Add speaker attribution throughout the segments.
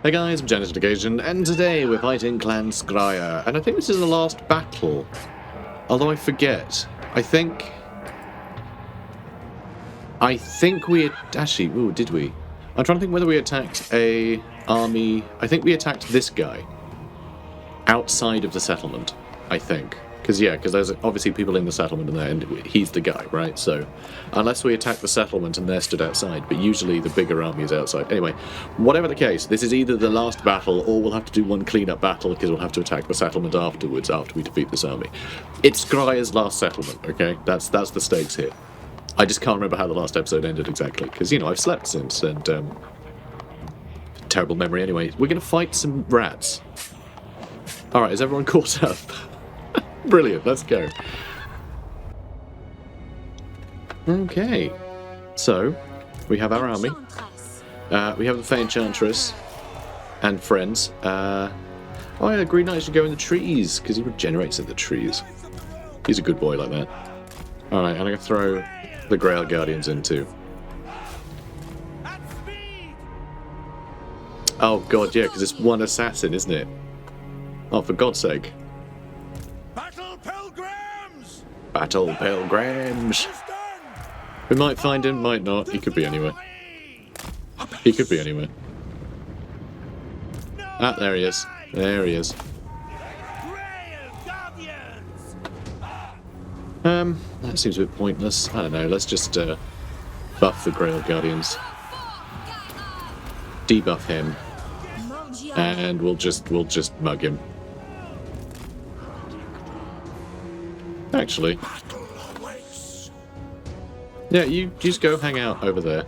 Speaker 1: Hey guys, I'm Janet Occasion, and today we're fighting Clan SKRYRE, and I think this is the last battle. Although I forget. I think we actually. Ooh, did we? I'm trying to think whether we attacked a army. I think we attacked this guy outside of the settlement. I think. Because there's obviously people in the settlement in there, and he's the guy, right? So, unless we attack the settlement and they're stood outside, but usually the bigger army is outside. Anyway, whatever the case, this is either the last battle, or we'll have to do one clean-up battle, because we'll have to attack the settlement afterwards, after we defeat this army. It's SKRYRE's last settlement, okay? That's the stakes here. I just can't remember how the last episode ended exactly, because, I've slept since, and, terrible memory anyway. We're going to fight some rats. Alright, is everyone caught up? Brilliant, let's go. Okay, so we have our army. We have the Fay Enchantress and friends. Oh yeah, Green Knight should go in the trees because he regenerates in the trees. He's a good boy like that. Alright, I'm going to throw the Grail Guardians in too. Oh god, yeah, because it's one assassin, isn't it? Oh, for God's sake. Battle Pilgrims! We might find him, might not. He could be anywhere. He could be anywhere. Ah, there he is. There he is. That seems a bit pointless. I don't know, let's just buff the Grail Guardians. Debuff him. And we'll just mug him. Actually, yeah, you just go hang out over there.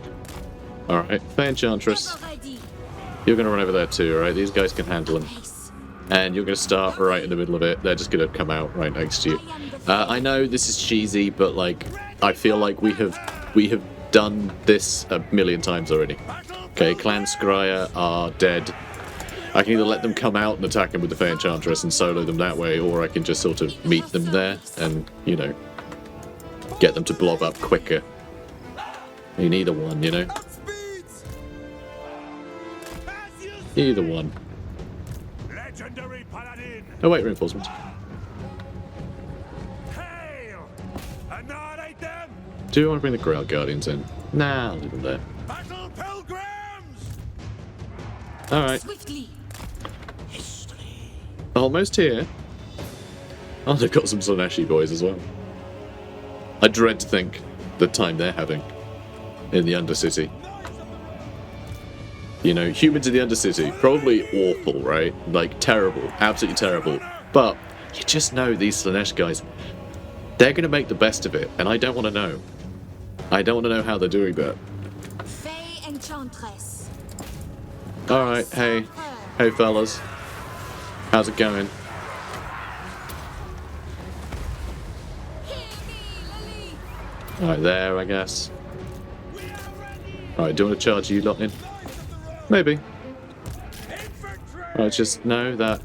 Speaker 1: Alright, Fay Enchantress, you're going to run over there too, alright? These guys can handle him. And you're going to start right in the middle of it. They're just going to come out right next to you. I know this is cheesy, but like, I feel like we have done this a million times already. Okay, Clan SKRYRE are dead. I can either let them come out and attack them with the Fay Enchantress and solo them that way, or I can just sort of meet them there and, get them to blob up quicker. I mean, either one, Either one. Oh wait, reinforcements. Do I want to bring the Grail Guardians in? Nah, I'll leave them there. Alright. Almost here. Oh, they've got some Slaneshi boys as well. I dread to think the time they're having in the Undercity. Humans in the Undercity, probably awful, right? Like, terrible. Absolutely terrible. But you just know these Slanesh guys, they're going to make the best of it, and I don't want to know. I don't want to know how they're doing that.
Speaker 2: Fay Enchantress.
Speaker 1: Alright, hey fellas. How's it going? Alright, there, I guess. Alright, do you want to charge you lot in? Maybe. Alright, just know that...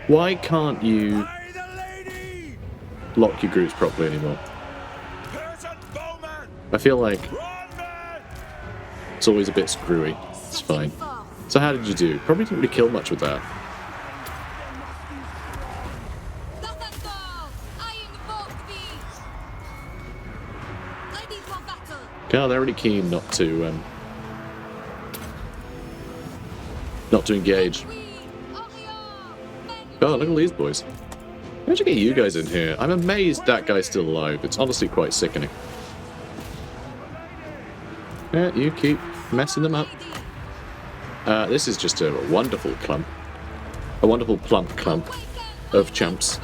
Speaker 1: Why can't you lock your groups properly anymore? I feel like it's always a bit screwy. It's fine. So how did you do? Probably didn't really kill much with that. God, they're really keen not to engage. God, look at these boys. How'd you get you guys in here? I'm amazed that guy's still alive. It's honestly quite sickening. Yeah, you keep messing them up. This is just a wonderful clump. A wonderful plump clump of chumps.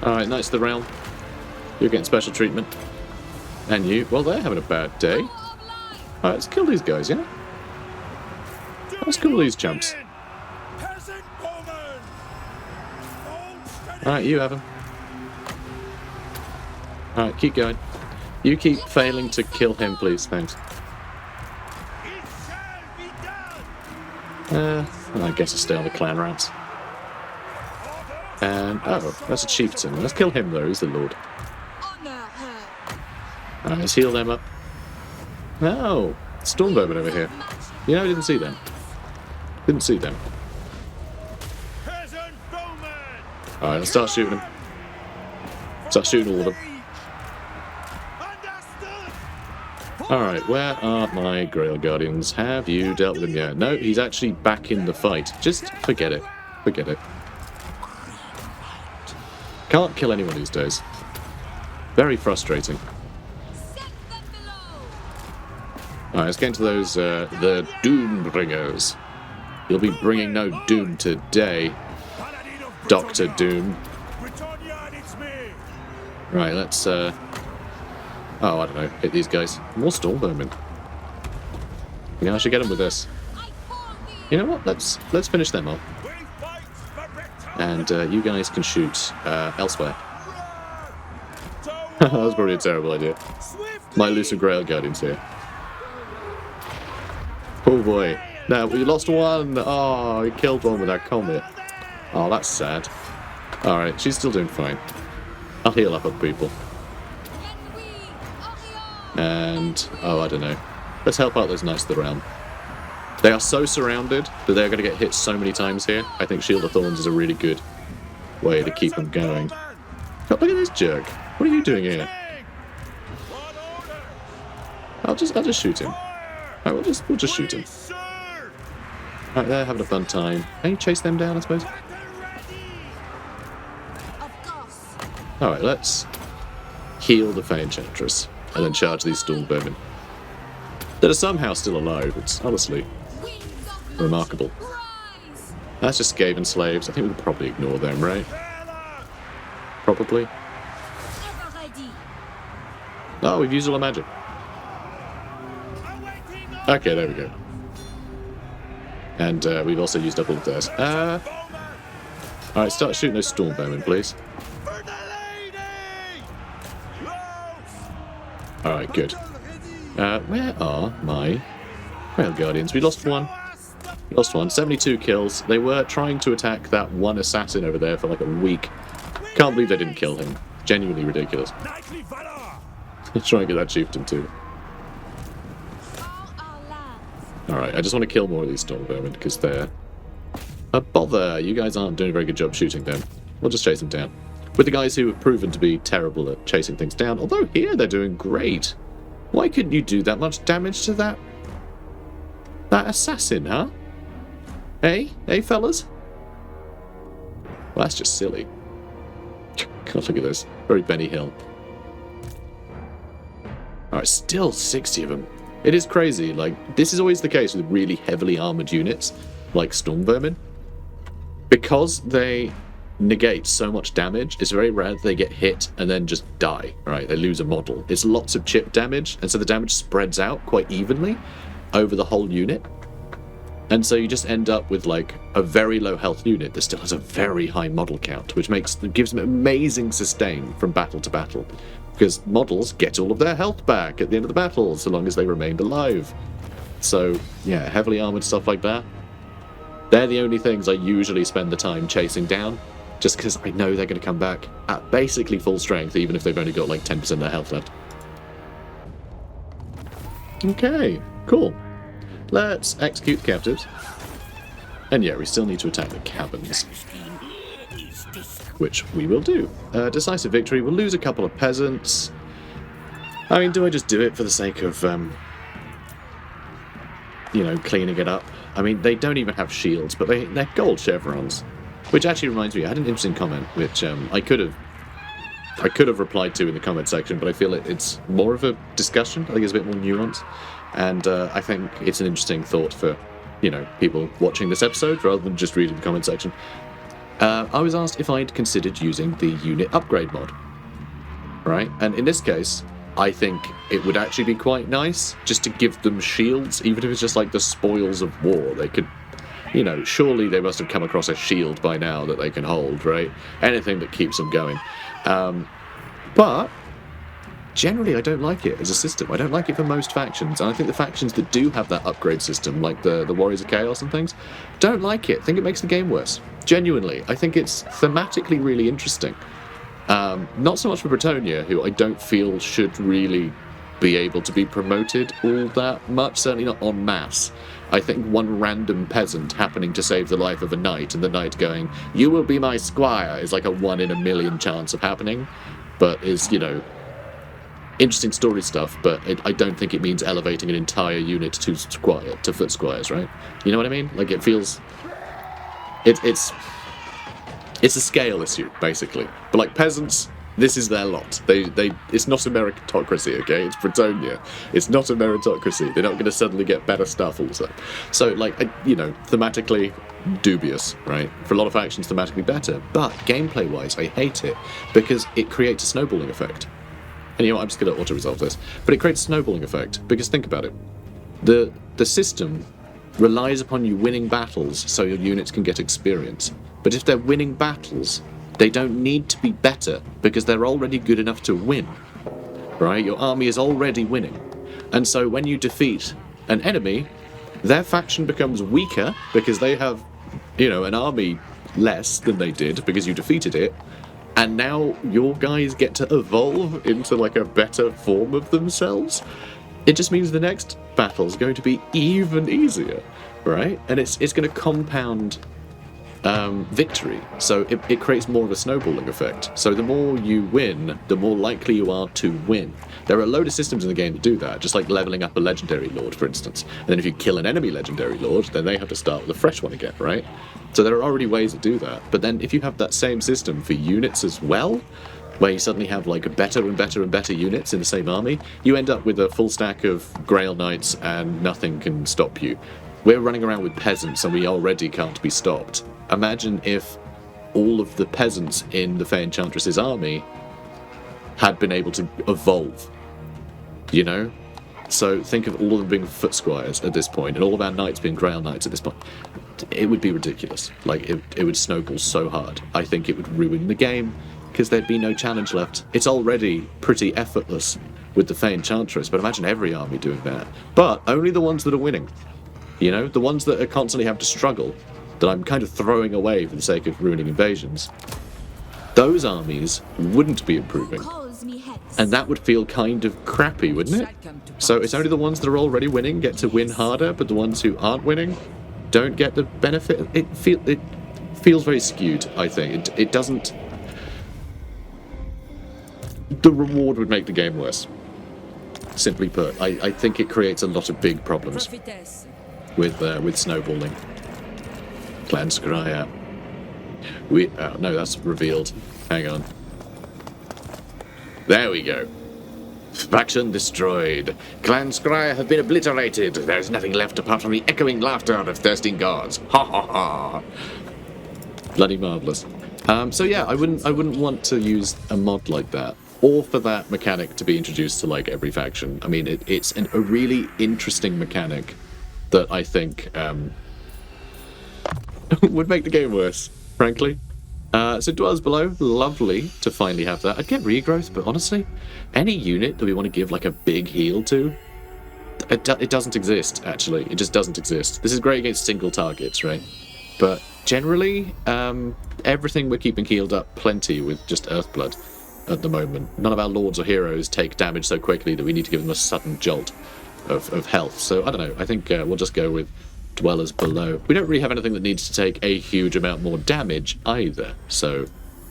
Speaker 1: Alright, Knights of the Realm. You're getting special treatment. And you, well, they're having a bad day. Alright, let's kill these guys, yeah? Let's kill these chumps. Alright, you have them. Alright, keep going. You keep failing to kill him, please, thanks. I guess I'll stay on the clan rats. And, oh, that's a chieftain. Let's kill him though, he's the lord. Alright, let's heal them up. No! Storm Vermin over here. You know, I didn't see them. Didn't see them. Alright, let's start shooting them. Start shooting all of them. Alright, where are my Grail Guardians? Have you dealt with him yet? No, he's actually back in the fight. Just forget it. Forget it. Can't kill anyone these days. Very frustrating. Alright, let's get into those, the Doom Bringers. You'll be bringing no doom today, Dr. Doom. Right, let's, oh, I don't know, hit these guys. More Stormbowmen. Yeah, I should get them with this. You know what, let's finish them off. And, you guys can shoot, elsewhere. That was probably a terrible idea. Might lose some Grail Guardians here. Oh boy. No, we lost one! Oh, he killed one with that comet. Oh, that's sad. Alright, she's still doing fine. I'll heal up other people. And, oh, I don't know. Let's help out those Knights of the Realm. They are so surrounded that they're going to get hit so many times here. I think Shield of Thorns is a really good way to keep them going. Oh, look at this jerk. What are you doing here? I'll just shoot him. Alright, we'll just shoot him. Alright, they're having a fun time. Can you chase them down, I suppose? Alright, let's heal the Fay Enchantress and then charge these Stormbowmen that are somehow still alive. It's honestly remarkable. That's just Skaven slaves. I think we can probably ignore them, right? Probably. Oh, we've used all our magic. Okay, there we go. And we've also used up all of theirs. Alright, start shooting those Stormbowmen, please. Alright, good. Where are my Grail Guardians? We lost one. We lost one. 72 kills. They were trying to attack that one assassin over there for like a week. Can't believe they didn't kill him. Genuinely ridiculous. Let's try and get that chieftain too. Alright, I just want to kill more of these Stormbowmen because they're a bother. You guys aren't doing a very good job shooting them. We'll just chase them down. With the guys who have proven to be terrible at chasing things down, although here they're doing great. Why couldn't you do that much damage to that assassin, huh? Hey? Hey, fellas? Well, that's just silly. God, look at this. Very Benny Hill. Alright, still 60 of them. It is crazy. Like, this is always the case with really heavily armoured units, like Stormbowmen. Because they negate so much damage, it's very rare that they get hit and then just die, right? They lose a model. It's lots of chip damage, and so the damage spreads out quite evenly over the whole unit. And so you just end up with like a very low health unit that still has a very high model count, which gives them amazing sustain from battle to battle. Because models get all of their health back at the end of the battle, so long as they remained alive. So, yeah, heavily armoured stuff like that. They're the only things I usually spend the time chasing down, just because I know they're going to come back at basically full strength, even if they've only got like 10% of their health left. Okay, cool. Let's execute the captives. And yeah, we still need to attack the cabins, which we will do. Decisive victory. We'll lose a couple of peasants. I mean, do I just do it for the sake of, you know, cleaning it up? I mean, they don't even have shields, but they're gold chevrons. Which actually reminds me, I had an interesting comment, which I could have replied to in the comment section, but I feel it's more of a discussion. I think it's a bit more nuanced. And I think it's an interesting thought for, you know, people watching this episode rather than just reading the comment section. I was asked if I'd considered using the unit upgrade mod, right? And in this case, I think it would actually be quite nice just to give them shields, even if it's just like the spoils of war. They could, you know, surely they must have come across a shield by now that they can hold, right? Anything that keeps them going. But generally, I don't like it as a system. I don't like it for most factions, and I think the factions that do have that upgrade system, like the Warriors of Chaos and things, don't like it. I think it makes the game worse. Genuinely. I think it's thematically really interesting. Not so much for Bretonnia, who I don't feel should really be able to be promoted all that much, certainly not en masse. I think one random peasant happening to save the life of a knight and the knight going, "You will be my squire," is like a 1 in a million chance of happening, but is, you know, interesting story stuff, but I don't think it means elevating an entire unit to foot squires, right? You know what I mean? Like, it feels... It's a scale issue, basically. But like peasants, this is their lot. It's not a meritocracy, okay? It's Bretonnia. It's not a meritocracy. They're not going to suddenly get better stuff all of a sudden. So, like, you know, thematically dubious, right? For a lot of factions, thematically better. But gameplay-wise, I hate it because it creates a snowballing effect. And you know what, I'm just going to auto-resolve this. But it creates a snowballing effect because think about it. The system relies upon you winning battles so your units can get experience. But if they're winning battles, they don't need to be better because they're already good enough to win, right? Your army is already winning. And so when you defeat an enemy, their faction becomes weaker because they have, you know, an army less than they did because you defeated it. And now your guys get to evolve into like a better form of themselves. It just means the next battle is going to be even easier, right? And it's going to compound victory. So it creates more of a snowballing effect. So the more you win, the more likely you are to win. There are a load of systems in the game that do that, just like leveling up a legendary lord, for instance. And then if you kill an enemy legendary lord, then they have to start with a fresh one again, right? So there are already ways to do that. But then if you have that same system for units as well, where you suddenly have like better and better and better units in the same army, you end up with a full stack of Grail Knights and nothing can stop you. We're running around with peasants and we already can't be stopped. Imagine if all of the peasants in the Fay Enchantress's army had been able to evolve, you know? So think of all of them being foot squires at this point, and all of our knights being Grail Knights at this point. It would be ridiculous. Like, it would snowball so hard. I think it would ruin the game, because there'd be no challenge left. It's already pretty effortless with the Fay Enchantress, but imagine every army doing that. But only the ones that are winning. You know, the ones that are constantly have to struggle, that I'm kind of throwing away for the sake of ruining invasions. Those armies wouldn't be improving. And that would feel kind of crappy, wouldn't it? So it's only the ones that are already winning get to win harder, but the ones who aren't winning don't get the benefit. It feels very skewed, I think. It doesn't... The reward would make the game worse. Simply put, I think it creates a lot of big problems with snowballing. Clan SKRYRE. Oh, no, that's revealed. Hang on. There we go. Faction destroyed. Clan SKRYRE have been obliterated. There is nothing left apart from the echoing laughter of thirsting gods. Ha ha ha. Bloody marvellous. So yeah, I wouldn't want to use a mod like that, or for that mechanic to be introduced to like every faction. I mean, it's a really interesting mechanic that I think would make the game worse, frankly. So Dwellers Below, lovely to finally have that. I'd get regrowth, but honestly, any unit that we want to give like a big heal to, it doesn't exist, actually. It just doesn't exist. This is great against single targets, right? But generally, everything we're keeping healed up plenty with just Earthblood at the moment. None of our lords or heroes take damage so quickly that we need to give them a sudden jolt of health. So I don't know, I think we'll just go with Dwellers Below. We don't really have anything that needs to take a huge amount more damage either, so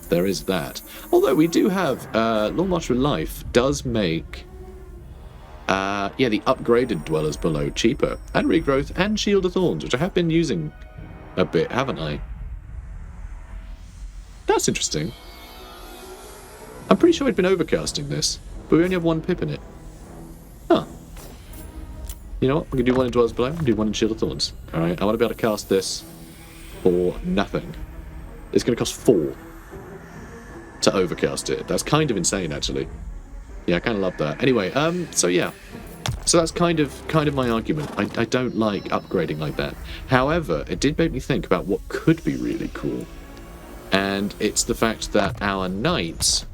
Speaker 1: there is that. Although we do have Long March for Life does make the upgraded Dwellers Below cheaper, and Regrowth and Shield of Thorns, which I have been using a bit, haven't I? That's interesting. I'm pretty sure I'd been overcasting this, but we only have one pip in it. Huh. You know what? We can do one in Dwellers Below, and do one in Shield of Thorns. Alright, I want to be able to cast this for nothing. It's going to cost 4 to overcast it. That's kind of insane, actually. Yeah, I kind of love that. Anyway, so yeah. So that's kind of my argument. I don't like upgrading like that. However, it did make me think about what could be really cool. And it's the fact that our knights,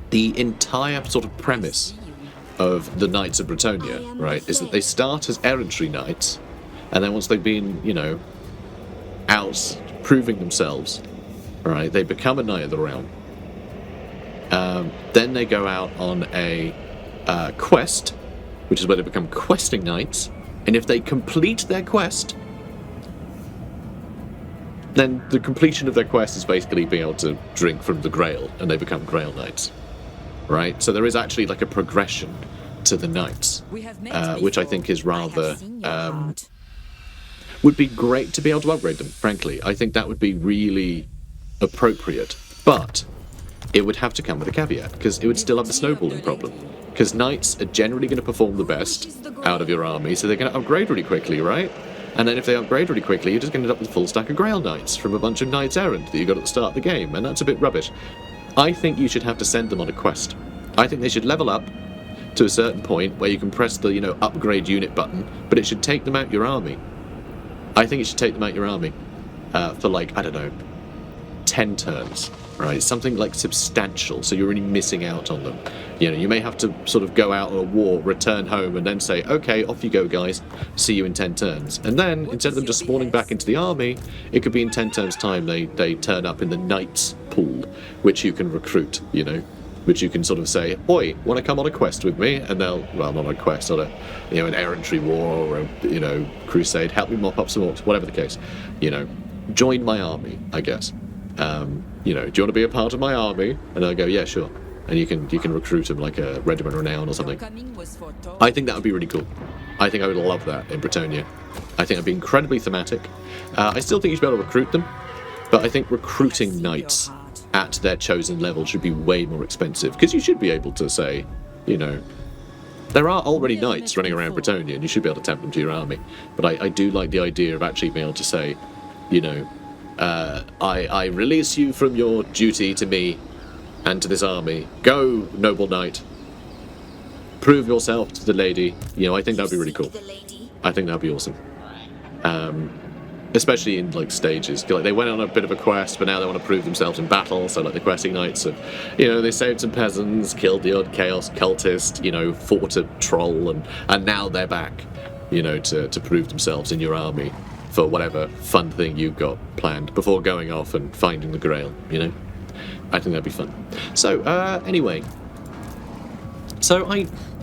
Speaker 1: the entire sort of premise of the Knights of Bretonnia, right, is that they start as errantry knights, and then once they've been, you know, out proving themselves, right, they become a Knight of the Realm. Then they go out on a quest, which is where they become questing knights, And if they complete their quest, then the completion of their quest is basically being able to drink from the Grail, and they become Grail Knights. Right? So there is actually like a progression to the Knights, which I think is rather... would be great to be able to upgrade them, frankly. I think that would be really appropriate. But it would have to come with a caveat, because it would still have the snowballing problem. Because Knights are generally going to perform the best out of your army, so they're going to upgrade really quickly, right? And then if they upgrade really quickly, you're just going to end up with a full stack of Grail Knights from a bunch of Knights Errant that you got at the start of the game, and that's a bit rubbish. I think you should have to send them on a quest. I think they should level up to a certain point where you can press the, upgrade unit button, but it should take them out your army. I think it should take them out your army for, like, I don't know, 10 turns, right? Something, like, substantial, so you're really missing out on them. You may have to sort of go out on a war, return home, and then say, okay, off you go, guys. See you in 10 turns. And then, instead of them just spawning back into the army, it could be in 10 turns' time they turn up in the Knights pool, which you can recruit, which you can sort of say, oi, want to come on a quest with me? And they'll, well, not on a quest, on an errantry war or a, crusade, help me mop up some orcs, whatever the case. Join my army, I guess. Do you want to be a part of my army? And they'll go, yeah, sure. And you can recruit them like a regiment renown or something. I think that would be really cool. I think I would love that in Bretonnia. I think it would be incredibly thematic. I still think you should be able to recruit them, but I think recruiting knights at their chosen level should be way more expensive, because you should be able to say, there are already knights running around Bretonnia, and you should be able to tempt them to your army. But I do like the idea of actually being able to say, I release you from your duty to me and to this army. Go, noble knight. Prove yourself to the lady. I think that would be really cool. I think that would be awesome. Especially in, like, stages. Like, they went on a bit of a quest, but now they want to prove themselves in battle, so, like, the questing knights have, they saved some peasants, killed the odd chaos cultist, fought a troll, and now they're back, to prove themselves in your army for whatever fun thing you've got planned before going off and finding the Grail, I think that'd be fun. So, anyway. So,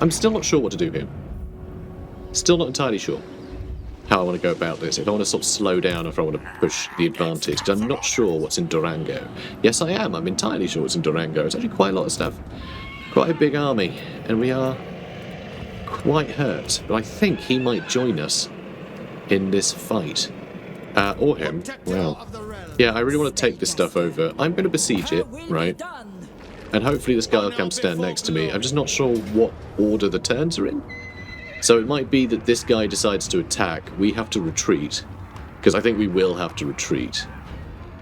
Speaker 1: I'm still not sure what to do here. Still not entirely sure how I want to go about this, if I want to sort of slow down or if I want to push the advantage, because I'm not sure what's in Durango. Yes, I am. I'm entirely sure what's in Durango. It's actually quite a lot of stuff. Quite a big army, and we are quite hurt. But I think he might join us in this fight. Or him. Well, yeah, I really want to take this stuff over. I'm going to besiege it, right? And hopefully this guy will come stand next to me. I'm just not sure what order the turns are in. So it might be that this guy decides to attack, we have to retreat, because I think we will have to retreat.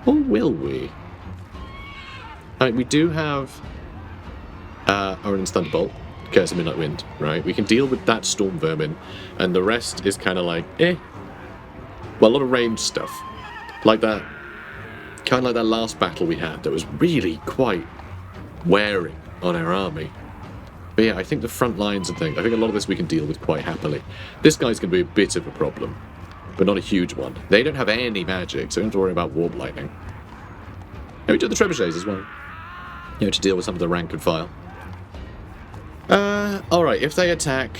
Speaker 1: Or will we? I mean, we do have Orin's Thunderbolt, Curse of Midnight Wind, right? We can deal with that Storm Vermin, and the rest is kind of like, eh. Well, a lot of ranged stuff. Like that, kind of like that last battle we had that was really quite wearing on our army. But yeah, I think the front lines and things, I think a lot of this we can deal with quite happily. This guy's going to be a bit of a problem, but not a huge one. They don't have any magic, so we don't have to worry about Warp Lightning. And we do the trebuchets as well, to deal with some of the rank and file. Alright, if they attack,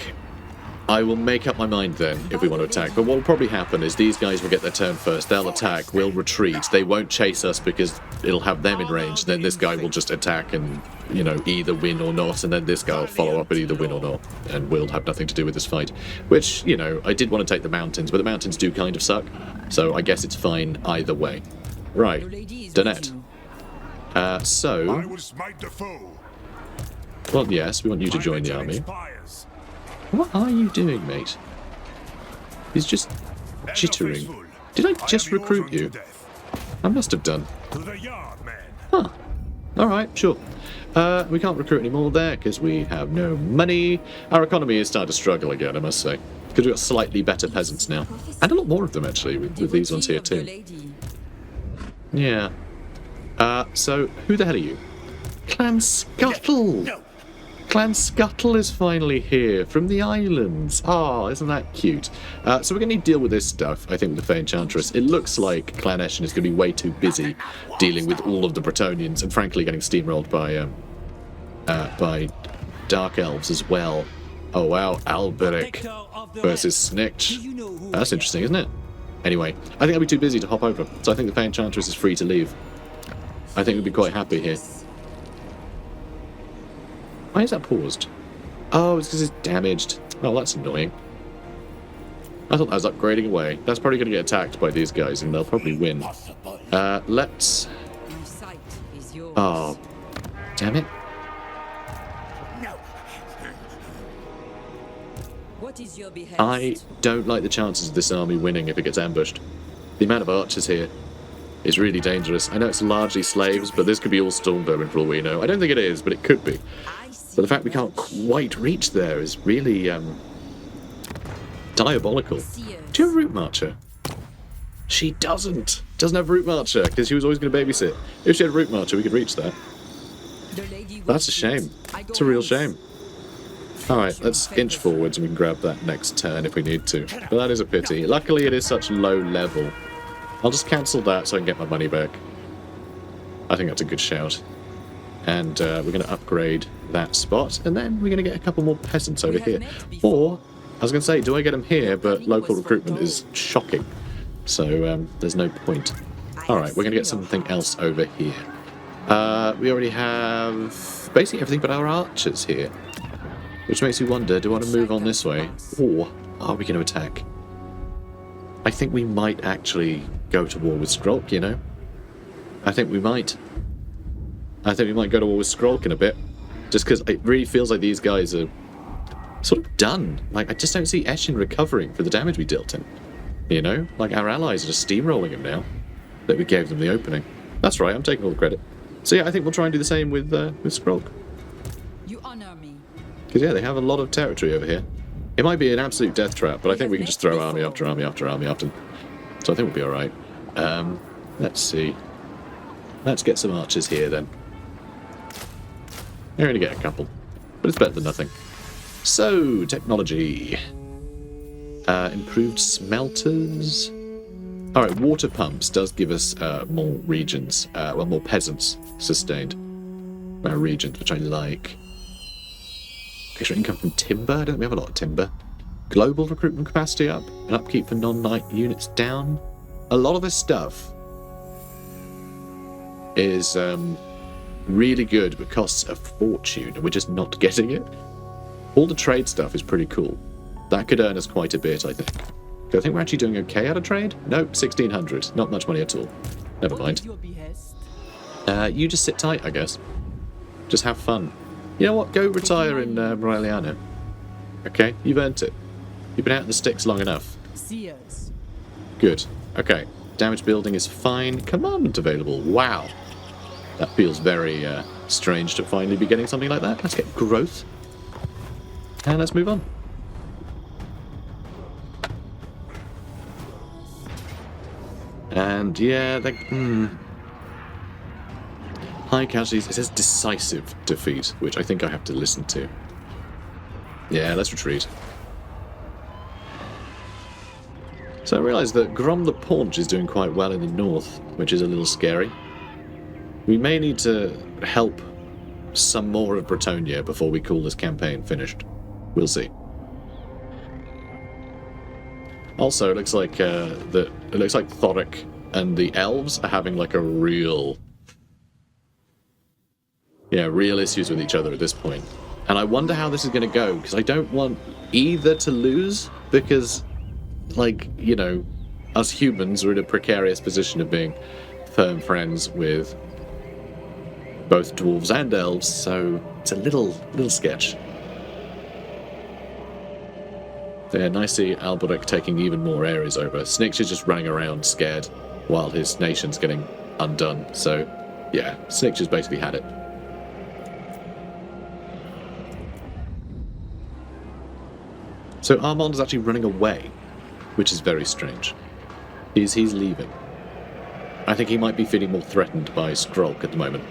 Speaker 1: I will make up my mind then if we want to attack. But what will probably happen is these guys will get their turn first, they'll attack, we'll retreat. They won't chase us because it'll have them in range. Then this guy will just attack and, either win or not. And then this guy will follow up and either win or not. And we'll have nothing to do with this fight. Which, I did want to take the mountains, but the mountains do kind of suck. So I guess it's fine either way. Right, Donette. So...
Speaker 3: I will smite the foe.
Speaker 1: Well, yes, we want you to join the army. What are you doing, mate? He's just jittering. Did I just recruit you? I must have done. Huh. Alright, sure. We can't recruit anymore there because we have no money. Our economy is starting to struggle again, I must say. Because we've got slightly better peasants now. And a lot more of them, actually, with these ones here, too. Yeah. So, who the hell are you? Clan Scuttle! Clan Scuttle is finally here from the islands. Oh, isn't that cute? So we're going to need to deal with this stuff, I think, with the Fay Enchantress. It looks like Clan Eshin is going to be way too busy dealing with all of the Bretonians and, frankly, getting steamrolled by Dark Elves as well. Oh wow, Alberic versus Snitch. That's interesting, isn't it? Anyway, I think I'll be too busy to hop over, so I think the Fay Enchantress is free to leave. I think we'd be quite happy here. Why is that paused? Oh, it's because it's damaged. Oh, that's annoying. I thought that was upgrading away. That's probably going to get attacked by these guys, and they'll probably win. Let's... Oh, damn it. I don't like the chances of this army winning if it gets ambushed. The amount of archers here is really dangerous. I know it's largely slaves, but this could be all Stormvermin for all we know. I don't think it is, but it could be. But the fact we can't quite reach there is really diabolical. Do you have a Root Marcher? She doesn't. Doesn't have a Root Marcher, because she was always going to babysit. If she had a Root Marcher, we could reach that. That's a shame. It's a real shame. Alright, let's inch forwards and we can grab that next turn if we need to. But that is a pity. Luckily it is such low level. I'll just cancel that so I can get my money back. I think that's a good shout. And we're going to upgrade that spot, and then we're going to get a couple more peasants over here. Or, I was going to say, do I get them here, but local recruitment is shocking. So there's no point. Alright, we're going to get something else over here. We already have basically everything but our archers here. Which makes me wonder, do I want to move on this way? Or are we going to attack? I think we might actually go to war with Skrulk, you know? I think we might. I think we might go to war with Skrulk in a bit. Just because it really feels like these guys are sort of done. Like, I just don't see Eshin recovering for the damage we dealt him. You know? Like, our allies are just steamrolling him now. That we gave them the opening. That's right, I'm taking all the credit. So yeah, I think we'll try and do the same with Skrulk.
Speaker 2: You honor me.
Speaker 1: Because, yeah, they have a lot of territory over here. It might be an absolute death trap, but I think we can just throw army after army after army after. So I think we'll be alright. Let's see. Let's get some archers here, then. You're going to get a couple. But it's better than nothing. So, technology. Improved smelters. Alright, water pumps does give us more regions. Well, more peasants sustained. Regions, which I like. Extra income from timber. I don't think we have a lot of timber. Global recruitment capacity up. And upkeep for non-knight units down. A lot of this stuff is really good, but costs a fortune, and we're just not getting it. All the trade stuff is pretty cool. That could earn us quite a bit, I think. I think we're actually doing okay out of trade. Nope, 1600. Not much money at all. Never mind. You just sit tight, I guess. Just have fun. You know what? Go retire in Moreliano. Okay? You've earned it. You've been out in the sticks long enough. Good. Okay. Damage building is fine. Commandment available. Wow. That feels very strange to finally be getting something like that. Let's get growth. And let's move on. And yeah, high casualties. It says decisive defeat, which I think I have to listen to. Yeah, let's retreat. So I realise that Grom the Paunch is doing quite well in the north, which is a little scary. We may need to help some more of Bretonnia before we call this campaign finished. We'll see. Also, it looks like Thoric and the elves are having like a real issues with each other at this point. And I wonder how this is going to go, because I don't want either to lose, because, like, you know, us humans are in a precarious position of being firm friends with both dwarves and elves, so it's a little sketch. Yeah, nice to see Alberic taking even more areas over. Snitch is just running around scared while his nation's getting undone. So, yeah, Snitch has basically had it. So Armand is actually running away, which is very strange. He's leaving. I think he might be feeling more threatened by Skrulk at the moment.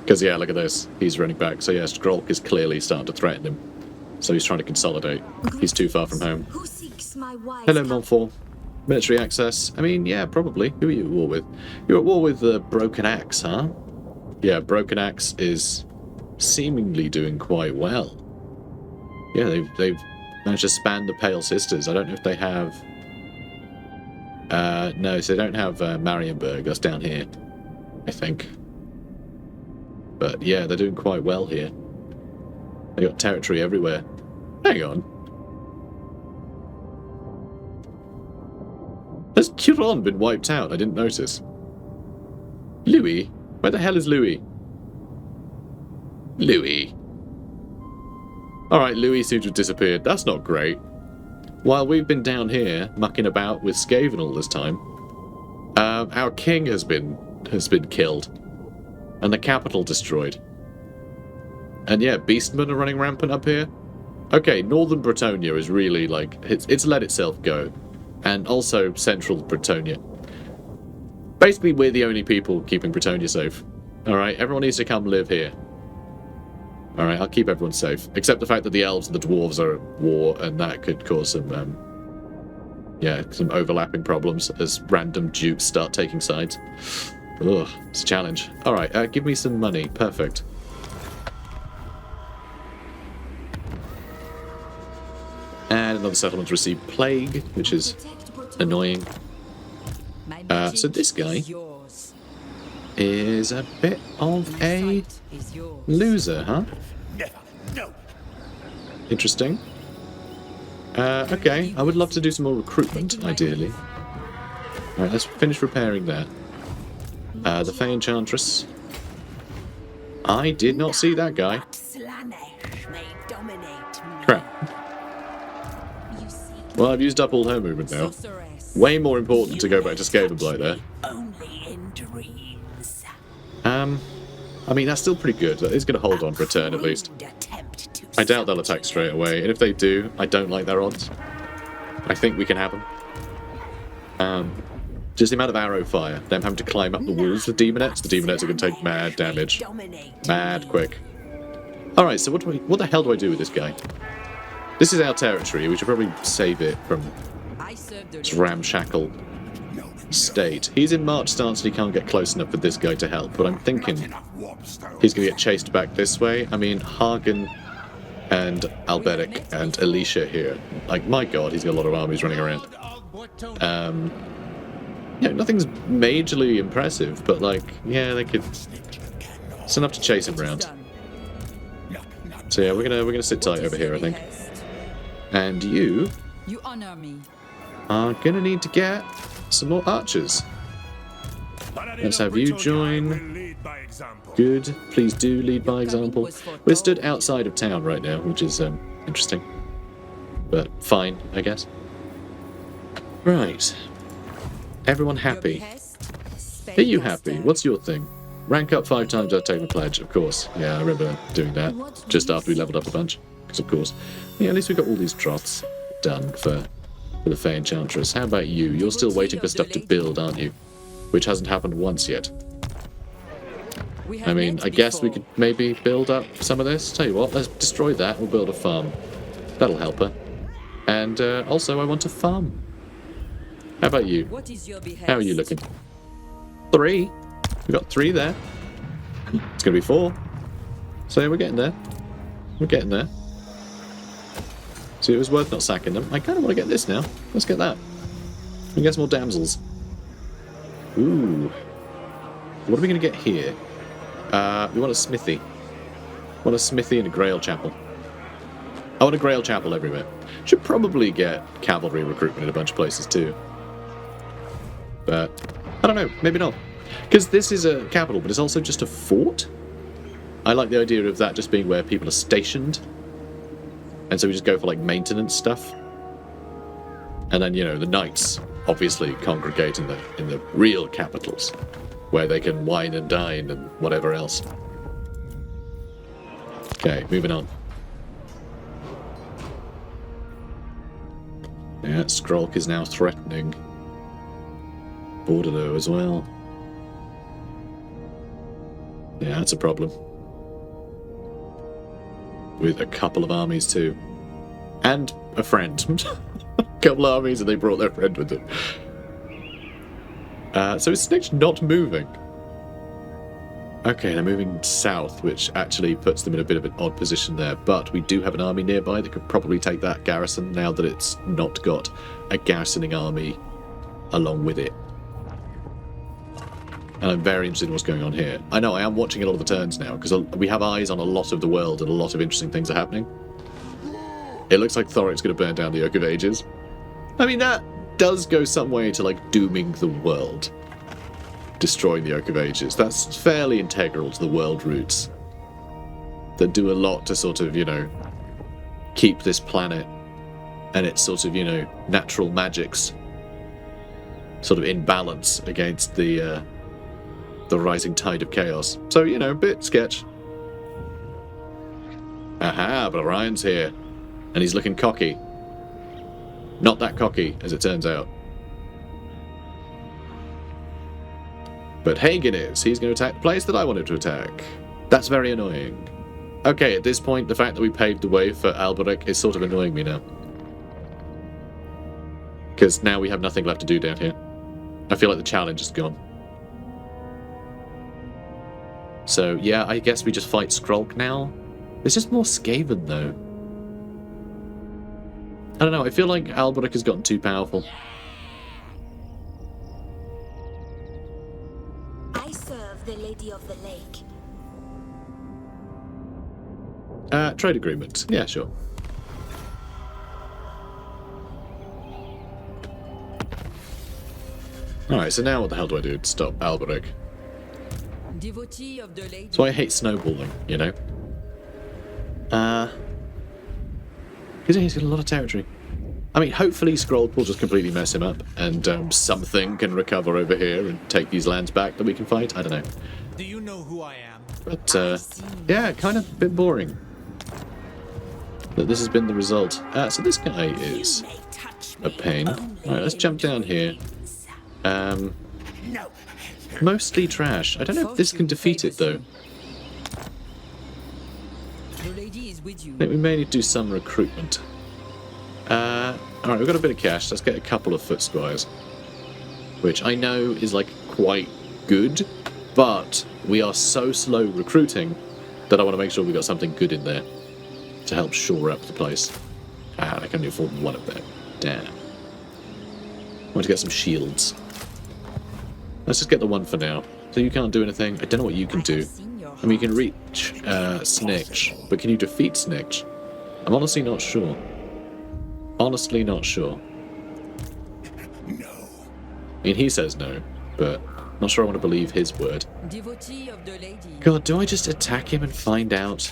Speaker 1: Because, yeah, look at this. He's running back. So, yeah, Skrulk is clearly starting to threaten him. So he's trying to consolidate. He's too far from home.
Speaker 2: Who seeks my wise
Speaker 1: Hello, Montfort. Military access. I mean, yeah, probably. Who are you at war with? You're at war with the Broken Axe, huh? Yeah, Broken Axe is seemingly doing quite well. Yeah, they've managed to span the Pale Sisters. I don't know if they have... no, so they don't have Marienburg. That's down here, I think. But yeah, they're doing quite well here. They got territory everywhere. Hang on. Has Curon been wiped out? I didn't notice. Louis? Where the hell is Louis? Louis. Alright, Louis seems to have disappeared. That's not great. While we've been down here, mucking about with Skaven all this time, our king has been killed. And the capital destroyed. And yeah, beastmen are running rampant up here. Okay, northern Bretonnia is really, like, it's let itself go. And also central Bretonnia. Basically, we're the only people keeping Bretonnia safe. Alright, everyone needs to come live here. Alright, I'll keep everyone safe. Except the fact that the elves and the dwarves are at war, and that could cause some, some overlapping problems as random dukes start taking sides. Ugh, it's a challenge. Alright, give me some money. Perfect. And another settlement received plague, which is annoying. So this guy is a bit of a loser, huh? Interesting. Okay, I would love to do some more recruitment, ideally. Alright, let's finish repairing that. The Fay Enchantress. I did not see that guy. Crap. Well, I've used up all her movement now. Way more important to go back to Skavenblight there. I mean, that's still pretty good. That is going to hold on for a turn at least. I doubt they'll attack straight away, and if they do, I don't like their odds. I think we can have them. Just the amount of arrow fire, them having to climb up the walls with demonettes. The demonettes are going to take mad damage. Mad quick. Alright, so what the hell do I do with this guy? This is our territory. We should probably save it from its ramshackle state. He's in march stance and he can't get close enough for this guy to help, but I'm thinking he's going to get chased back this way. I mean, Hagen and Alberic and Alicia here. Like, my god, he's got a lot of armies running around. Yeah, nothing's majorly impressive, but like, yeah, they could... It's enough to chase him around. So yeah, we're gonna sit tight over here, I think. And you
Speaker 2: honor me.
Speaker 1: are gonna need to get some more archers. Let's have you join. Good. Please do lead by example. We're stood outside of town right now, which is interesting. But fine, I guess. Right. Everyone happy? Are you happy? What's your thing? Rank up 5 times without taking a pledge, of course. Yeah, I remember doing that just after we leveled up a bunch. Because of course. Yeah, at least we got all these drops done for the Fay Enchantress. How about you? You're still waiting for stuff to build, aren't you? Which hasn't happened once yet. I mean, I guess we could maybe build up some of this. Tell you what, let's destroy that. We'll build a farm. That'll help her. And also, I want a farm. How about you? How are you looking? 3. We got 3 there. It's going to be 4. So yeah, we're getting there. We're getting there. So it was worth not sacking them. I kind of want to get this now. Let's get that. We get some more damsels. Ooh. What are we going to get here? We want a smithy. We want a smithy and a grail chapel. I want a grail chapel everywhere. Should probably get cavalry recruitment in a bunch of places too. But, I don't know. Maybe not. Because this is a capital, but it's also just a fort. I like the idea of that just being where people are stationed. And so we just go for, like, maintenance stuff. And then, you know, the knights obviously congregate in the real capitals, where they can wine and dine and whatever else. Okay, moving on. Yeah, Skrolk is now threatening Bordeaux as well. Yeah, that's a problem. With a couple of armies too. And a friend. A couple of armies and they brought their friend with them. So is Snitch not moving? Okay, they're moving south, which actually puts them in a bit of an odd position there. But we do have an army nearby that could probably take that garrison now that it's not got a garrisoning army along with it. And I'm very interested in what's going on here. I know, I am watching a lot of the turns now, because we have eyes on a lot of the world and a lot of interesting things are happening. It looks like Thoric's going to burn down the Oak of Ages. I mean, that does go some way to, like, dooming the world. Destroying the Oak of Ages. That's fairly integral to the world roots. That do a lot to sort of, you know, keep this planet and its sort of, you know, natural magics sort of in balance against the rising tide of chaos. So, you know, a bit sketch. Aha, but Orion's here. And he's looking cocky. Not that cocky, as it turns out. But Hagen is. He's going to attack the place that I wanted to attack. That's very annoying. Okay, at this point, the fact that we paved the way for Alberic is sort of annoying me now. Because now we have nothing left to do down here. I feel like the challenge is gone. So, yeah, I guess we just fight Skrulk now. There's just more Skaven, though. I don't know, I feel like Alberic has gotten too powerful.
Speaker 2: I serve the Lady of the Lake.
Speaker 1: Trade agreement. Yeah, sure. Alright, so now what the hell do I do to stop Alberic?
Speaker 2: Devotee of the Lady.
Speaker 1: That's why I hate snowballing, you know? Because he's got a lot of territory. I mean, hopefully Skrulk will just completely mess him up, and something can recover over here and take these lands back that we can fight. I don't know.
Speaker 3: Do you know who I am?
Speaker 1: But, yeah, kind of a bit boring. But this has been the result. So this guy is a pain. Alright, let's jump down here. Mostly trash. I don't know if this can defeat it, though.
Speaker 2: The lady is with you.
Speaker 1: I think we may need to do some recruitment. Alright, we've got a bit of cash. Let's get a couple of foot squires. Which I know is, like, quite good, but we are so slow recruiting that I want to make sure we got something good in there to help shore up the place. Ah, I can only afford one of them. Damn. I want to get some shields. Let's just get the one for now. So you can't do anything. I don't know what you can do. I mean, you can reach Snitch, but can you defeat Snitch? I'm honestly not sure. Honestly not sure.
Speaker 3: No.
Speaker 1: I mean, he says no, but not sure I want to believe his word.
Speaker 2: Devotee of the Lady.
Speaker 1: God, do I just attack him and find out?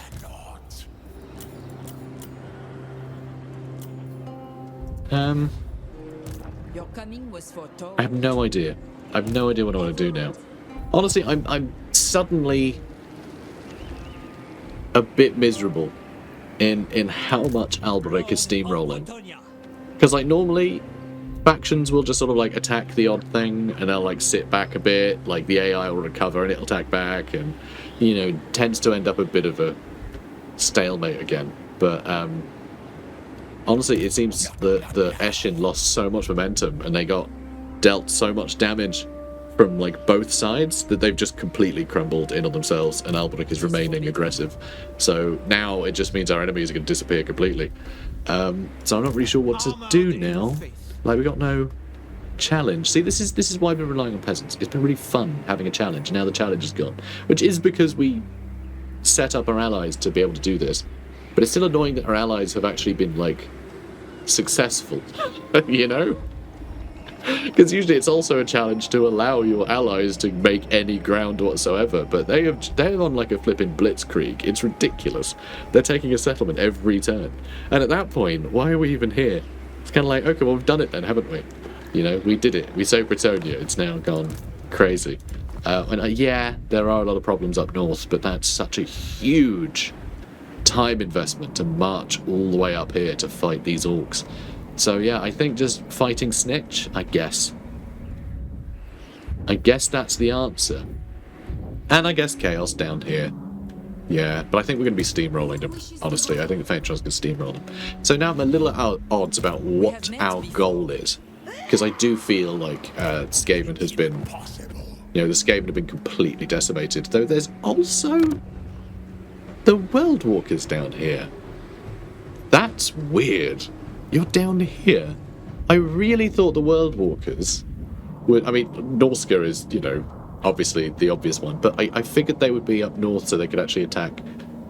Speaker 2: Your coming was foretold.
Speaker 1: I have no idea. I have no idea what I want to do now. Honestly, I'm suddenly a bit miserable in how much Alberic is steamrolling.
Speaker 3: Bretonnia.
Speaker 1: Because, like, normally factions will just sort of, like, attack the odd thing and they'll, like, sit back a bit. Like, the AI will recover and it'll attack back and, you know, tends to end up a bit of a stalemate again. But, honestly, it seems that the Eshin lost so much momentum and they got dealt so much damage from, like, both sides that they've just completely crumbled in on themselves and Alberic is remaining aggressive. So now it just means our enemies are going to disappear completely. So I'm not really sure what to do now. Like, we got no challenge. See, this is why I've been relying on peasants. It's been really fun having a challenge. Now the challenge is gone. Which is because we set up our allies to be able to do this. But it's still annoying that our allies have actually been, like, successful. You know? Because usually it's also a challenge to allow your allies to make any ground whatsoever, but they're on like a flipping blitzkrieg. It's ridiculous. They're taking a settlement every turn. And at that point, why are we even here? It's kind of like, okay, well, we've done it then, haven't we? You know, we did it. We saved Bretonnia. It's now gone crazy. Yeah, there are a lot of problems up north, but that's such a huge time investment to march all the way up here to fight these orcs. So yeah, I think just fighting Snitch, I guess. I guess that's the answer. And I guess Chaos down here. Yeah, but I think we're going to be steamrolling them, honestly. I think the Fay Enchantress can steamroll them. So now I'm a little at odds about what our goal is. Because I do feel like Skaven has been You know, the Skaven have been completely decimated. Though there's also the World Walkers down here. That's weird. You're down here. I really thought the World Walkers would... I mean, Norska is, you know, obviously the obvious one, but I figured they would be up north so they could actually attack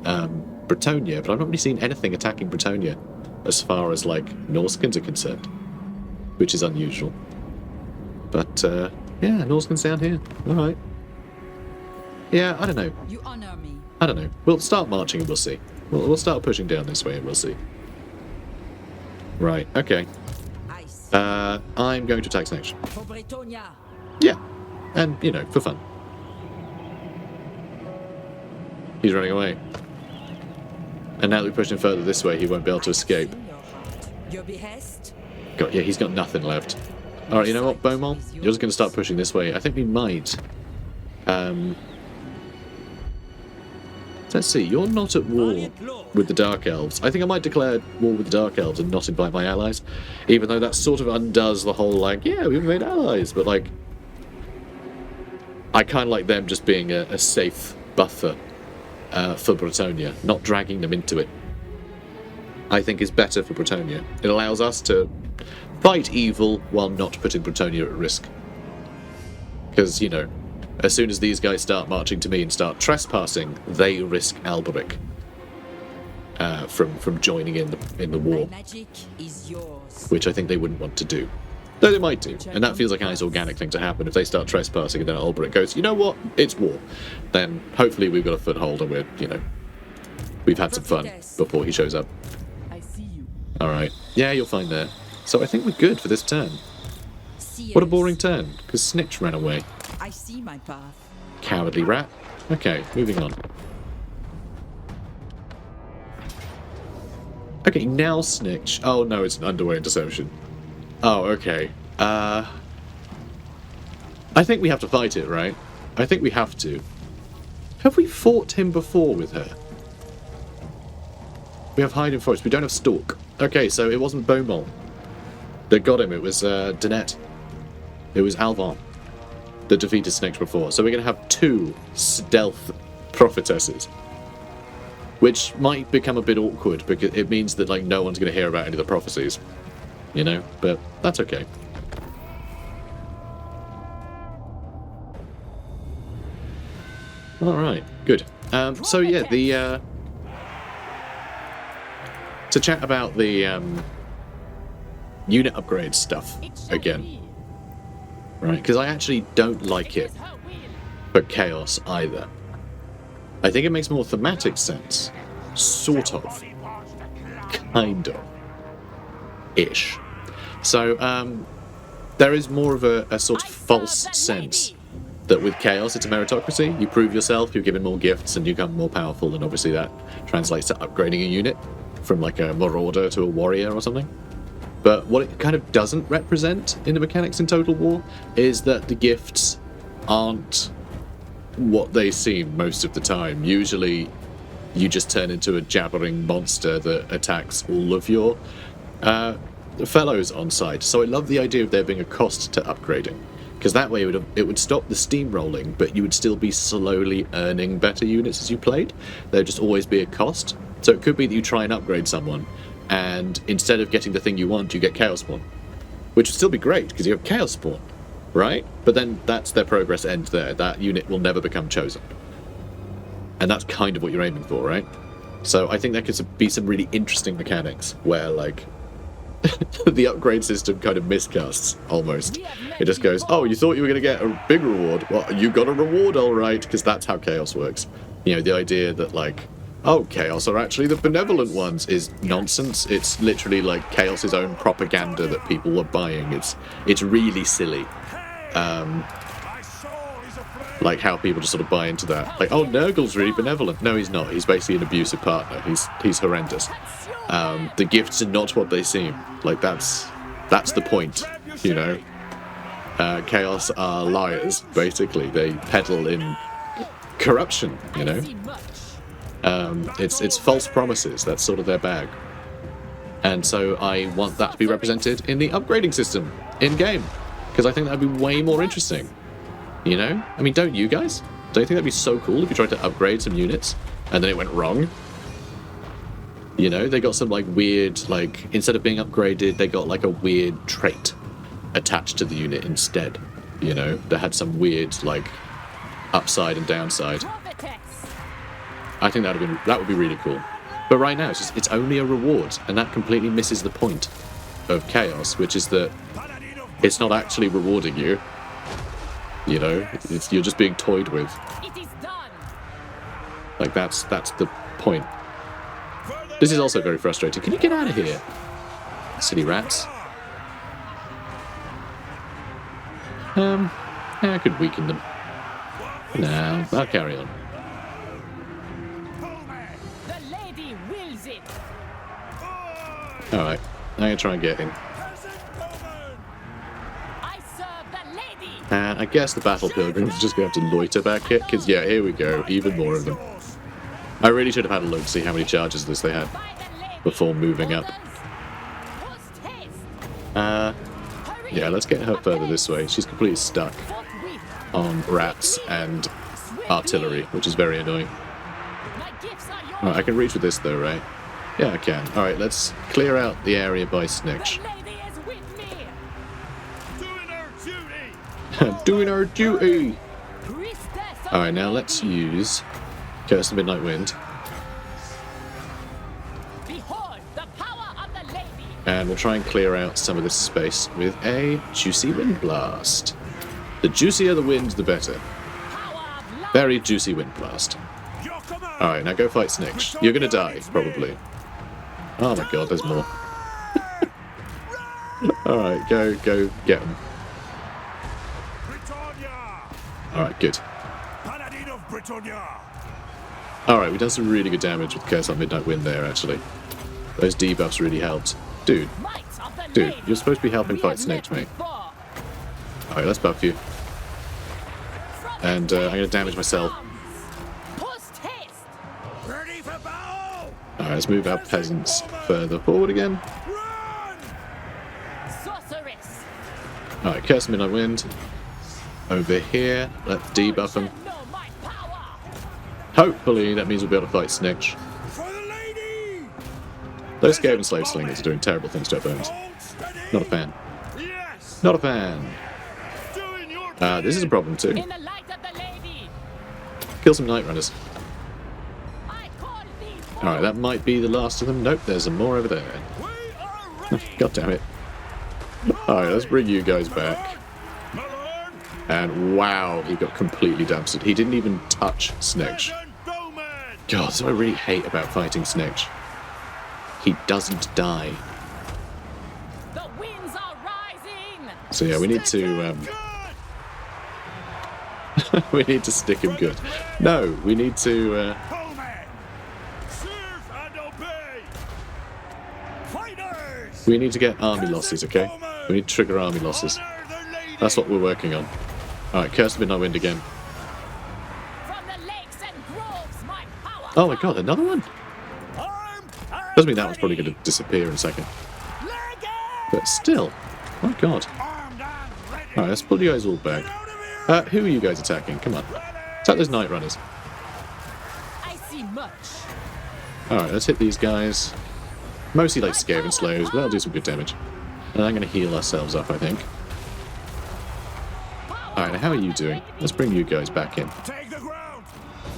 Speaker 1: Bretonnia, but I've not really seen anything attacking Bretonnia as far as, like, Norskins are concerned, which is unusual. But, yeah, Norskins down here. Alright. Yeah, I don't know.
Speaker 2: You honor me.
Speaker 1: I don't know. We'll start marching and we'll see. We'll start pushing down this way and we'll see. Right, okay.
Speaker 2: Ice.
Speaker 1: I'm going to attack next.
Speaker 2: For Bretonnia.
Speaker 1: Yeah, and, you know, for fun. He's running away. And now that we push him further this way, he won't be able to escape.
Speaker 2: Your behest?
Speaker 1: God, yeah, he's got nothing left. Alright, you know what, Beaumont? You're just going to start pushing this way. I think we might... Let's see, you're not at war with the Dark Elves. I think I might declare war with the Dark Elves and not invite my allies. Even though that sort of undoes the whole, like, yeah, we've made allies. But, like, I kind of like them just being a safe buffer for Bretonnia, not dragging them into it. I think is better for Bretonnia. It allows us to fight evil while not putting Bretonnia at risk. Because, you know, as soon as these guys start marching to me and start trespassing, they risk Alberic from joining in the war,
Speaker 2: My magic is yours.
Speaker 1: which I think they wouldn't want to do. Though they might do, and that feels like a nice organic thing to happen. If they start trespassing and then Alberic goes, you know what, it's war, then hopefully we've got a foothold and we're, you know, we've had some fun before he shows up.
Speaker 2: I see you.
Speaker 1: Alright, yeah, you'll find there. So I think we're good for this turn. What a boring turn, because Snitch ran away.
Speaker 2: I see my path.
Speaker 1: Cowardly rat. Okay, moving on. Okay, now Snitch. Oh no, it's an underway interception. Oh, okay. I think we have to fight it, right? I think we have to. Have we fought him before with her? We have Hide in Forest. We don't have Stalk. Okay, so it wasn't Beaumont that got him. It was Danette. It was Alvan that defeated Snitch before. So we're going to have 2 stealth prophetesses. Which might become a bit awkward because it means that, like, no one's going to hear about any of the prophecies. You know? But that's okay. Alright, good. So yeah, the... to chat about the unit upgrade stuff again. Right, because I actually don't like it for Chaos either. I think it makes more thematic sense. Sort of. Kind of. Ish. So, there is more of a sort of false sense that with Chaos it's a meritocracy. You prove yourself, you're given more gifts, and you become more powerful, and obviously that translates to upgrading a unit from like a Marauder to a Warrior or something. But what it kind of doesn't represent in the mechanics in Total War is that the gifts aren't what they seem most of the time. Usually you just turn into a jabbering monster that attacks all of your fellows on site. So I love the idea of there being a cost to upgrading, because that way it would stop the steamrolling, but you would still be slowly earning better units as you played. There'd just always be a cost. So it could be that you try and upgrade someone, and instead of getting the thing you want, you get Chaos Spawn. Which would still be great, because you have Chaos Spawn, right? But then that's their progress ends there. That unit will never become chosen. And that's kind of what you're aiming for, right? So I think there could be some really interesting mechanics where, like, the upgrade system kind of miscasts, almost. It just goes, oh, you thought you were going to get a big reward? Well, you got a reward, all right, because that's how Chaos works. You know, the idea that, like, oh, Chaos are actually the benevolent ones is nonsense. It's literally like Chaos's own propaganda that people are buying. It's really silly. Like how people just sort of buy into that. Like, oh, Nurgle's really benevolent. No, he's not. He's basically an abusive partner. He's horrendous. The gifts are not what they seem. Like, that's the point, you know? Chaos are liars, basically. They peddle in corruption, you know? It's false promises. That's sort of their bag. And so I want that to be represented in the upgrading system in-game, because I think that would be way more interesting. You know? I mean, don't you guys? Don't you think that'd be so cool if you tried to upgrade some units and then it went wrong? You know, they got some like weird, like, instead of being upgraded, they got like a weird trait attached to the unit instead. You know, that had some weird, like, upside and downside. I think that would be really cool. But right now, it's only a reward, and that completely misses the point of Chaos, which is that it's not actually rewarding you. You know, you're just being toyed with.
Speaker 2: It is done.
Speaker 1: Like, that's the point. This is also very frustrating. Can you get out of here? Silly rats. Yeah, I could weaken them. No, I'll carry on.
Speaker 2: The lady wills it.
Speaker 1: Alright, I'm gonna try and get in.
Speaker 2: I serve the lady.
Speaker 1: And I guess the Battle Pilgrims are just gonna have to loiter back here, because yeah, here we go, even more of them. I really should have had a look to see how many charges this they had
Speaker 2: By the lady.
Speaker 1: before moving up.
Speaker 2: Post haste. Hurry.
Speaker 1: Yeah, let's get her further this way. She's completely stuck
Speaker 2: Forthwith.
Speaker 1: on rats and artillery, which is very annoying.
Speaker 2: My gifts are yours.
Speaker 1: Alright, I can reach with this though, right? Yeah, I can. Alright, let's clear out the area by Snitch.
Speaker 2: The lady is with me.
Speaker 3: Doing our duty.
Speaker 1: Doing our duty!
Speaker 2: Priestess of
Speaker 1: Alright, now let's use Curse of Midnight Wind,
Speaker 2: Behold the power of the lady.
Speaker 1: and we'll try and clear out some of this space with a Juicy Wind Blast. The juicier the wind, the better.
Speaker 2: Power of love.
Speaker 1: Very juicy Wind Blast.
Speaker 3: Your command.
Speaker 1: Alright, now go fight Snitch. You're gonna die, probably. Oh my god, there's more. Alright, go get him.
Speaker 3: Bretonnia.
Speaker 1: Alright, good.
Speaker 3: Paladin of Bretonnia.
Speaker 1: Alright, we've done some really good damage with Curse on Midnight Wind there, actually. Those debuffs really helped. Dude,
Speaker 2: Might of the
Speaker 1: dude,
Speaker 2: lady.
Speaker 1: you're supposed to be helping
Speaker 2: We
Speaker 1: fight
Speaker 2: have met
Speaker 1: Snitch, mate.
Speaker 2: before.
Speaker 1: Alright, let's buff you.
Speaker 2: From
Speaker 1: And
Speaker 2: the
Speaker 1: I'm gonna damage myself.
Speaker 2: Post haste.
Speaker 3: Ready for battle.
Speaker 1: Alright, let's move our peasants further forward again.
Speaker 3: Run.
Speaker 2: Sorceress.
Speaker 1: Alright, Curse of Midnight Wind. Over here, let's debuff them.
Speaker 2: Know my power.
Speaker 1: Hopefully that means we'll be able to fight Snitch.
Speaker 3: For the lady.
Speaker 1: Those Skaven Slave Slingers are doing terrible things to our bones.
Speaker 3: Hold steady.
Speaker 1: Not a fan.
Speaker 3: Yes.
Speaker 1: Not a fan.
Speaker 3: Doing your
Speaker 1: This is a problem too.
Speaker 2: In the light of the lady.
Speaker 1: Kill some Night Runners.
Speaker 2: I call thee forth.
Speaker 1: Alright, that might be the last of them. Nope, there's some more over there.
Speaker 3: We are ready.
Speaker 1: God damn it. Alright, let's bring you guys back.
Speaker 3: My lord.
Speaker 1: And wow, he got completely dumpstered. He didn't even touch Snitch.
Speaker 3: Peasant bowman.
Speaker 1: God, that's what I really hate about fighting Snitch. He doesn't die.
Speaker 2: The winds are rising.
Speaker 1: So yeah, we need to
Speaker 3: Good.
Speaker 1: we need to stick him good. No, we need to
Speaker 3: Bowman. Serve and obey. Fighters.
Speaker 1: we need to get army losses, okay? We need to trigger army losses.
Speaker 3: Honor the lady.
Speaker 1: That's what we're working on. Alright, Curse of Midnight Wind again.
Speaker 2: From the lakes and groves, my power.
Speaker 1: Oh my god, another one?
Speaker 3: Armed and
Speaker 1: Doesn't mean that one's probably
Speaker 3: ready.
Speaker 1: going to disappear in a second.
Speaker 3: Legate.
Speaker 1: But still, my god.
Speaker 3: Armed and ready.
Speaker 1: Alright, let's pull you guys all back.
Speaker 3: Out of here.
Speaker 1: Who are you guys attacking? Come on. Attack those Night Runners.
Speaker 2: I see much.
Speaker 1: Alright, let's hit these guys. Mostly like Skaven Slayers, but that'll do some good damage. And I'm going to heal ourselves up, I think. Alright, now how are you doing? Let's bring you guys back in.
Speaker 3: Take the ground.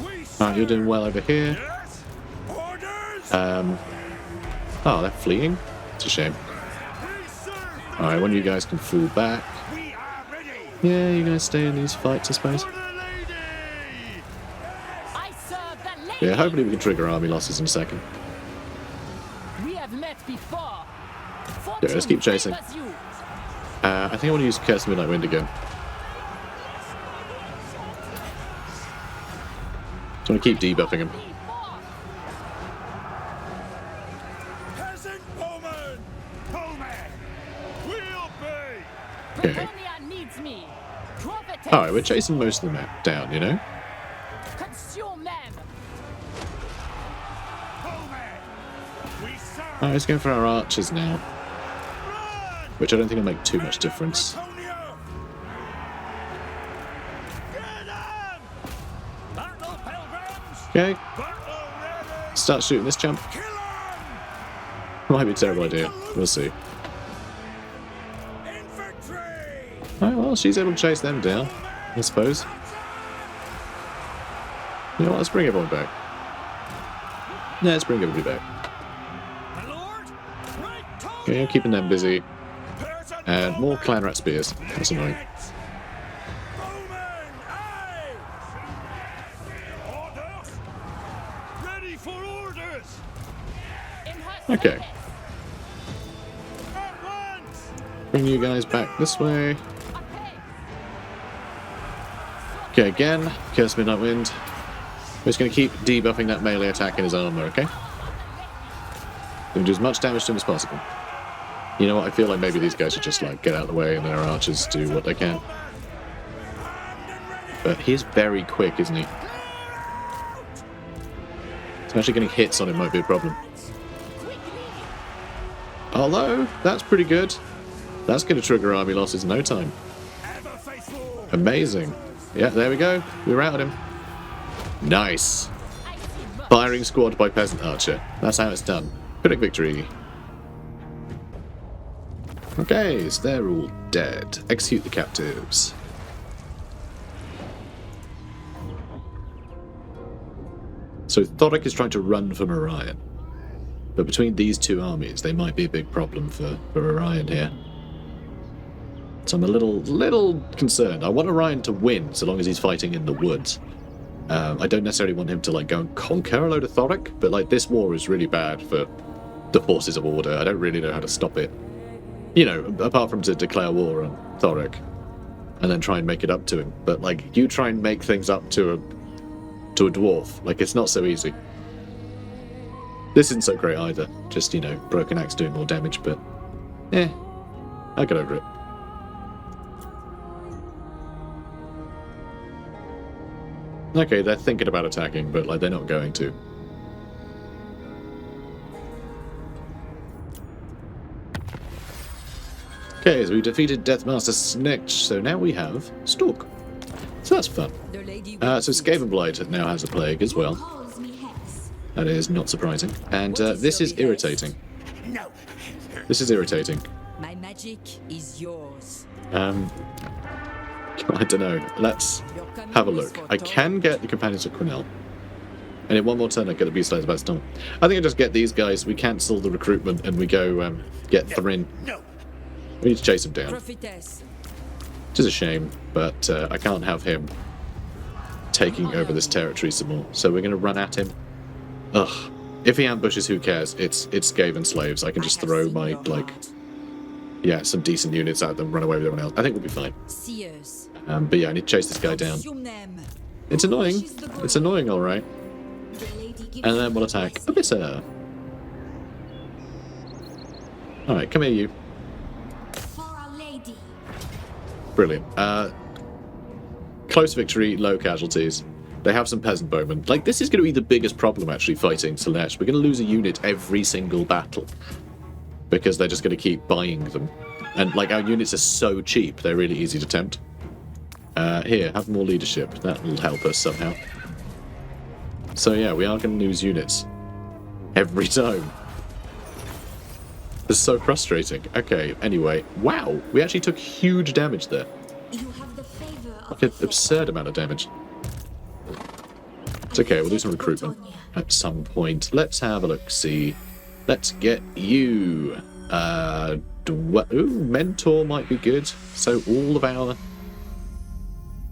Speaker 3: We
Speaker 1: Alright, you're doing well over here.
Speaker 3: Yes. Orders.
Speaker 1: Oh, they're fleeing? It's a shame.
Speaker 3: We serve.
Speaker 1: Alright, one of you guys can fall back.
Speaker 3: We are ready.
Speaker 1: Yeah, you guys stay in these fights, I suppose.
Speaker 3: For the lady.
Speaker 2: I serve the lady.
Speaker 1: Yeah, hopefully we can trigger army losses in a second.
Speaker 2: We have met before.
Speaker 1: Yeah, let's keep chasing.
Speaker 2: Fortune favors you.
Speaker 1: I think I want to use Curse of Midnight Wind again. So I want to keep debuffing him.
Speaker 3: Peasant bowman. Bowman. We'll obey.
Speaker 1: Okay.
Speaker 2: Bretonnia needs me. Prophetess.
Speaker 1: Alright, we're chasing most of them down, you know?
Speaker 2: Consume them.
Speaker 3: Bowman. We serve.
Speaker 1: Alright, let's go for our archers now.
Speaker 3: Run.
Speaker 1: Which I don't think will make too much difference.
Speaker 3: Bretonnia.
Speaker 1: Okay,
Speaker 3: Battle ready.
Speaker 1: start shooting this champ.
Speaker 3: Kill 'em.
Speaker 1: Might be a terrible idea. We'll see.
Speaker 3: Infantry.
Speaker 1: Alright, well, she's able to chase them down, I suppose. You know what, let's bring everyone back. Yeah, let's bring everybody back.
Speaker 3: My lord. Bretonnia.
Speaker 1: Okay, I'm keeping them busy.
Speaker 3: Peasant
Speaker 1: And more
Speaker 3: bowmen.
Speaker 1: clan rat spears. That's annoying.
Speaker 3: Bowmen, aye. Orders. Ready for orders.
Speaker 2: In her
Speaker 1: Okay.
Speaker 2: service.
Speaker 3: At once.
Speaker 1: Bring you guys back this way.
Speaker 2: Okay.
Speaker 1: Okay, again, Curse Midnight Wind. We're just going to keep debuffing that melee attack in his armor, okay? We'll do as much damage to him as possible. You know what, I feel like maybe these guys should just, like, get out of the way and let our archers do what they can. But he is very quick, isn't he? So actually getting hits on him might be a problem.
Speaker 2: Quickly.
Speaker 1: Although, that's pretty good. That's going to trigger army losses in no time.
Speaker 3: Ever faithful.
Speaker 1: Amazing. Yeah, there we go. We routed him. Nice.
Speaker 2: I see much.
Speaker 1: Firing squad by peasant archer. That's how it's done. Quick victory. Okay, so they're all dead. Execute the captives. So Thoric is trying to run from Orion. But between these two armies, they might be a big problem for Orion here. So I'm a little concerned. I want Orion to win so long as he's fighting in the woods. I don't necessarily want him to like go and conquer a load of Thoric, but like this war is really bad for the forces of order. I don't really know how to stop it. You know, apart from to declare war on Thoric and then try and make it up to him. But like you try and make things up to a dwarf, like it's not so easy. This isn't so great either. Just, you know, Broken Axe doing more damage, but I'll get over it. Okay, they're thinking about attacking, but like they're not going to. Okay, so we defeated Deathmaster Snitch, so now we have Stalk. So that's fun. So Skavenblight now has a plague as well. That is not surprising. And this is irritating.
Speaker 3: No.
Speaker 1: This is irritating.
Speaker 4: My magic is yours.
Speaker 1: I don't know. Let's have a look. I can get the Companions of Quenelle. And in one more turn I get the Beast Slayers by Storm. I think I just get these guys, we cancel the recruitment, and we go get Thrin.
Speaker 3: No.
Speaker 1: We need to chase him down.
Speaker 4: Prophetess.
Speaker 1: Which is a shame, but I can't have him taking over this territory some more. So we're going to run at him. Ugh. If he ambushes, who cares? It's Skaven slaves. I can just throw my, like, yeah, some decent units at them, run away with everyone else. I think we'll be fine.
Speaker 4: Seers.
Speaker 1: But yeah, I need to chase this guy down.
Speaker 4: Consume them.
Speaker 1: It's annoying. It's annoying, alright. And then we'll attack Abyssa. Alright, come here, you.
Speaker 2: For Our Lady.
Speaker 1: Brilliant. Close victory, low casualties. They have some peasant bowmen. Like, this is going to be the biggest problem, actually, fighting Slaanesh. We're going to lose a unit every single battle. Because they're just going to keep buying them. And, like, our units are so cheap, they're really easy to tempt. Here, have more leadership. That will help us somehow. So, yeah, we are going to lose units. Every time. It's so frustrating. Okay, anyway. Wow, we actually took huge damage there.
Speaker 2: You have the favor of
Speaker 1: Like an absurd amount of damage. It's okay, we'll do some recruitment at some point. Let's have a look, see. Let's get you. Ooh, Mentor might be good. So all of our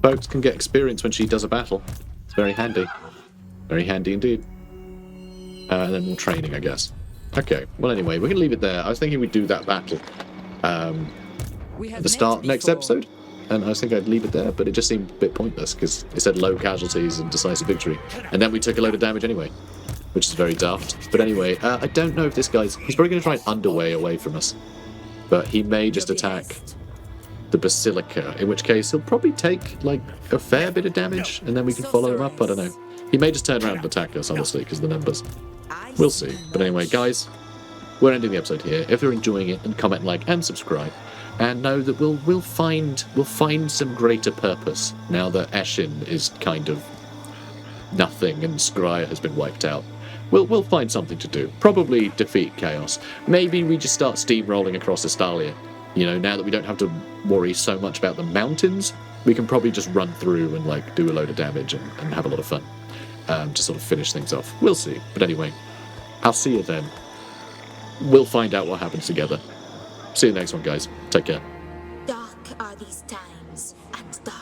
Speaker 1: folks can get experience when she does a battle. It's very handy. Very handy indeed. And then more training, I guess. Okay, well anyway, we're going to leave it there. I was thinking we'd do that battle at the start of next episode. And I was thinking I'd leave it there, but it just seemed a bit pointless because it said low casualties and decisive victory. And then we took a load of damage anyway, which is very daft. But anyway, I don't know if this guy's... He's probably going to try and underway away from us. But he may just attack the Basilica, in which case he'll probably take, like, a fair bit of damage, and then we can follow him up. I don't know. He may just turn around and attack us, honestly, because of the numbers. We'll see. But anyway, guys, we're ending the episode here. If you're enjoying it, then comment, like, and subscribe. And know that we'll find some greater purpose now that Eshin is kind of nothing and SKRYRE has been wiped out. We'll find something to do. Probably defeat Chaos. Maybe we just start steamrolling across Estalia. You know, now that we don't have to worry so much about the mountains, we can probably just run through and like do a load of damage and have a lot of fun to sort of finish things off. We'll see. But anyway, I'll see you then. We'll find out what happens together. See you next one, guys. Take care.
Speaker 4: Dark are these times, and dark